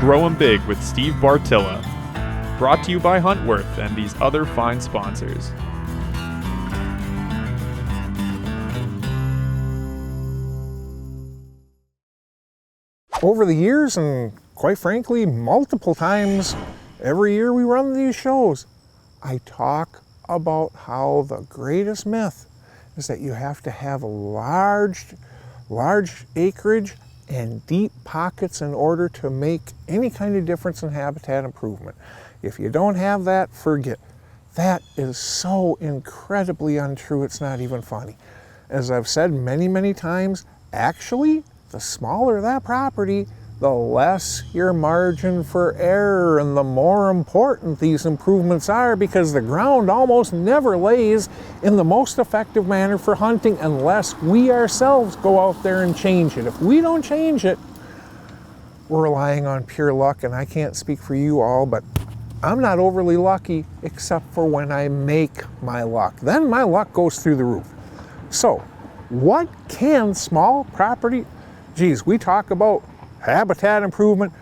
Grow 'em Big with Steve Bartylla. Brought to you by Huntworth and these other fine sponsors. Over the years, and quite frankly, multiple times every year we run these shows, I talk about how the greatest myth is that you have to have a large acreage and deep pockets in order to make any kind of difference in habitat improvement. If you don't have that, forget. That is so incredibly untrue, it's not even funny. As I've said many times, actually, the smaller that property, the less your margin for error and the more important these improvements are, because the ground almost never lays in the most effective manner for hunting unless we ourselves go out there and change it. If we don't change it, we're relying on pure luck, and I can't speak for you all, but I'm not overly lucky except for when I make my luck. Then my luck goes through the roof. So, what can small property, we talk about habitat improvement.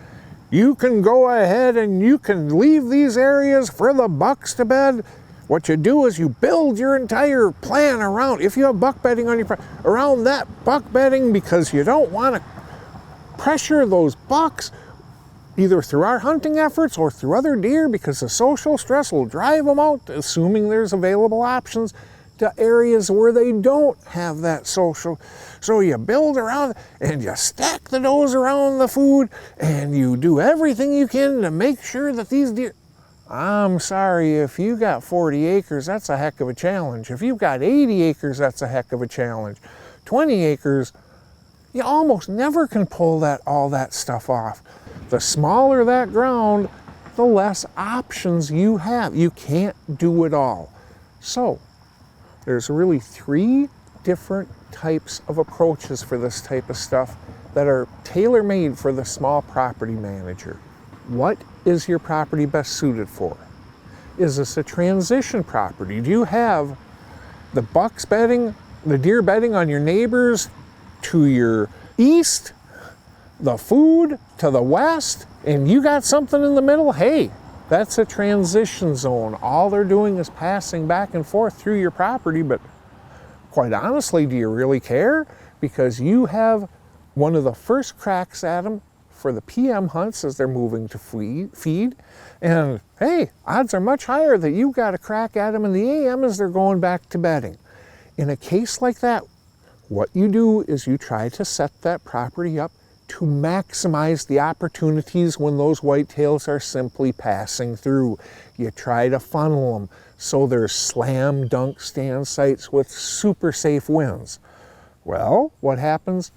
You can go ahead and you can leave these areas for the bucks to bed. What you do is you build your entire plan around, if you have buck bedding on your around that buck bedding, because you don't want to pressure those bucks either through our hunting efforts or through other deer, because the social stress will drive them out, assuming there's available options, to areas where they don't have that social. So you build around and you stack the does around the food and you do everything you can to make sure that these deer, I'm sorry, if you got 40 acres, that's a heck of a challenge. If you've got 80 acres, that's a heck of a challenge. 20 acres, you almost never can pull all that stuff off. The smaller that ground, the less options you have. You can't do it all. So, there's really 3 different types of approaches for this type of stuff that are tailor-made for the small property manager. What is your property best suited for? Is this a transition property? Do you have the bucks bedding, the deer bedding on your neighbors to your east, the food to the west, and you got something in the middle? Hey, that's a transition zone. All they're doing is passing back and forth through your property, but quite honestly, do you really care? Because you have one of the first cracks at them for the PM hunts as they're moving to feed. And hey, odds are much higher that you've got a crack at them in the AM as they're going back to bedding. In a case like that, what you do is you try to set that property up to maximize the opportunities when those whitetails are simply passing through. You try to funnel them so there's slam dunk stand sites with super safe winds. Well, what happens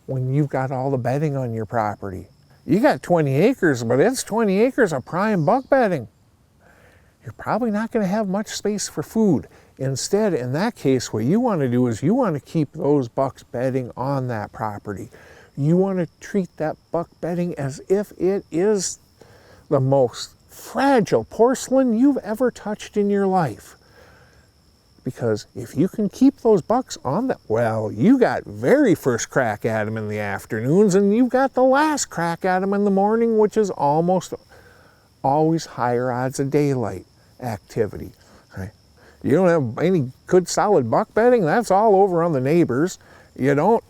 when you've got all the bedding on your property? You got 20 acres, but it's 20 acres of prime buck bedding. You're probably not going to have much space for food. Instead, in that case, what you want to do is you want to keep those bucks bedding on that property. You want to treat that buck bedding as if it is the most fragile porcelain you've ever touched in your life. Because if you can keep those bucks on that, well, you got very first crack at them in the afternoons, and you've got the last crack at them in the morning, which is almost always higher odds of daylight activity. Right? You don't have any good solid buck bedding, that's all over on the neighbors. You don't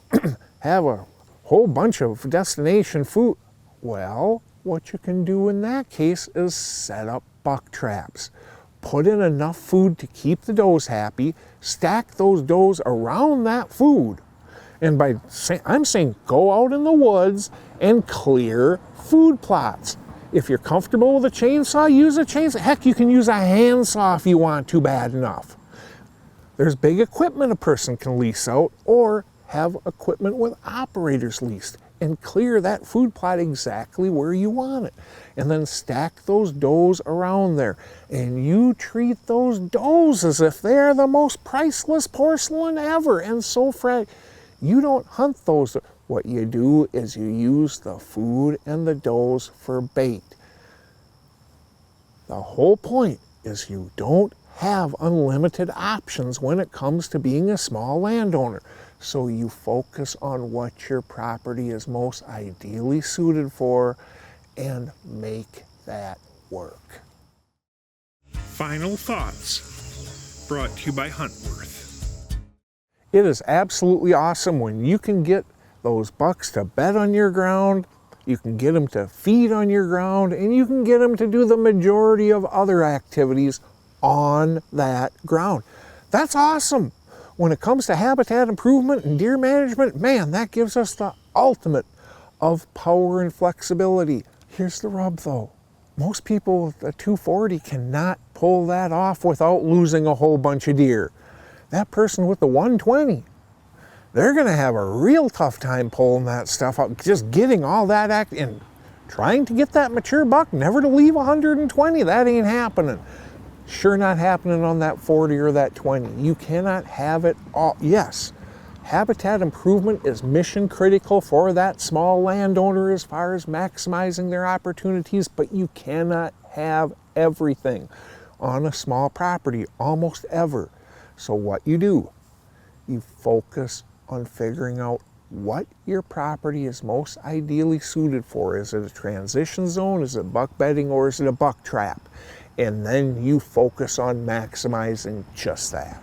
have a whole bunch of destination food. Well, what you can do in that case is set up buck traps. Put in enough food to keep the does happy, stack those does around that food. And I'm saying go out in the woods and clear food plots. If you're comfortable with a chainsaw, use a chainsaw. Heck, you can use a handsaw if you want to bad enough. There's big equipment a person can lease out, or have equipment with operators leased, and clear that food plot exactly where you want it. And then stack those does around there. And you treat those does as if they're the most priceless porcelain ever. And so you don't hunt those. What you do is you use the food and the does for bait. The whole point is you don't have unlimited options when it comes to being a small landowner. So you focus on what your property is most ideally suited for and make that work. Final thoughts, brought to you by Huntworth. It is absolutely awesome when you can get those bucks to bed on your ground, you can get them to feed on your ground, and you can get them to do the majority of other activities on that ground. That's awesome. When it comes to habitat improvement and deer management, man, that gives us the ultimate of power and flexibility. Here's the rub though. Most people with a 240 cannot pull that off without losing a whole bunch of deer. That person with the 120, they're gonna have a real tough time pulling that stuff out, just getting all that and trying to get that mature buck never to leave 120, that ain't happening. Sure not happening on that 40 or that 20. You cannot have it all. Yes, habitat improvement is mission critical for that small landowner as far as maximizing their opportunities, but you cannot have everything on a small property, almost ever. So what you do, you focus on figuring out what your property is most ideally suited for. Is it a transition zone? Is it buck bedding? Or is it a buck trap? And then you focus on maximizing just that.